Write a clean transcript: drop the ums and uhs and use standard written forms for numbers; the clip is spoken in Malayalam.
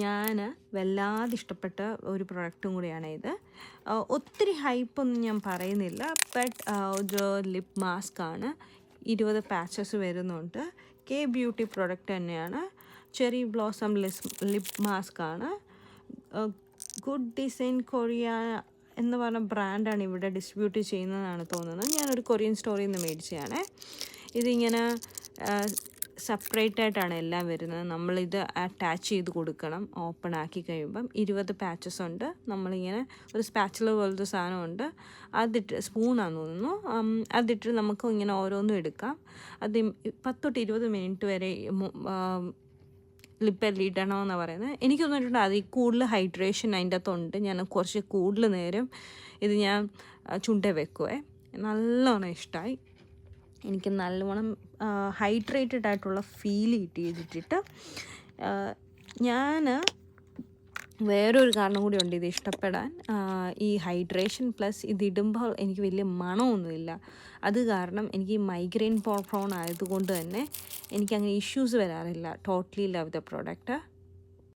ഞാൻ വല്ലാതെ ഇഷ്ടപ്പെട്ട ഒരു പ്രൊഡക്റ്റും കൂടിയാണ് ഇത്. ഒത്തിരി ഹൈപ്പൊന്നും ഞാൻ പറയുന്നില്ല. ബട്ട് ഒരു ലിപ് മാസ്ക് ആണ്. 20 പാച്ചസ് വരുന്നുണ്ട്. കെ ബ്യൂട്ടി പ്രൊഡക്റ്റ് തന്നെയാണ്. ചെറി ബ്ലോസം ലിപ് മാസ്ക് ആണ്. ഗുഡ് ഡിസൈൻ കൊറിയ എന്ന് പറഞ്ഞ ബ്രാൻഡാണ് ഇവിടെ ഡിസ്ട്രിബ്യൂട്ട് ചെയ്യുന്നതാണ് തോന്നുന്നത്. ഞാനൊരു കൊറിയൻ സ്റ്റോറിൽ നിന്ന് മേടിച്ചതാണ്. ഇതിങ്ങനെ സെപ്പറേറ്റ് ആയിട്ടാണ് എല്ലാം വരുന്നത്. നമ്മളിത് അറ്റാച്ച് ചെയ്ത് കൊടുക്കണം. ഓപ്പൺ ആക്കി കഴിയുമ്പം 20 പാച്ചസ് ഉണ്ട്. നമ്മളിങ്ങനെ ഒരു സ്പാച്ചുലർ പോലത്തെ സാധനമുണ്ട്. അതിട്ട് സ്പൂണാന്ന് തോന്നുന്നു. അതിട്ട് നമുക്ക് ഇങ്ങനെ ഓരോന്നും എടുക്കാം. അത് 10 തൊട്ട് 20 മിനിറ്റ് വരെ ലിപ്പിൽ ഇടണമെന്നാണ് പറയുന്നത്. എനിക്ക് തോന്നിയിട്ടുണ്ട് അതിൽ കൂടുതൽ ഹൈഡ്രേഷൻ അതിൻ്റെ അകത്തുണ്ട്. ഞാൻ കുറച്ച് കൂടുതൽ നേരം ഇത് ഞാൻ ചുണ്ടേ വെക്കുവേ. നല്ലോണം ഇഷ്ടമായി. എനിക്ക് നല്ലോണം ഹൈഡ്രേറ്റഡ് ആയിട്ടുള്ള ഫീൽ കിട്ടിയിട്ട് ഞാൻ വേറൊരു കാരണം കൂടി ഉണ്ട് ഇത് ഇഷ്ടപ്പെടാൻ. ഈ ഹൈഡ്രേഷൻ പ്ലസ് ഇതിടുമ്പോൾ എനിക്ക് വലിയ മണമൊന്നുമില്ല. അത് കാരണം എനിക്ക് മൈഗ്രെയിൻ പ്രോൺ ആയതുകൊണ്ട് തന്നെ എനിക്കങ്ങനെ ഇഷ്യൂസ് വരാറില്ല. Totally love the product.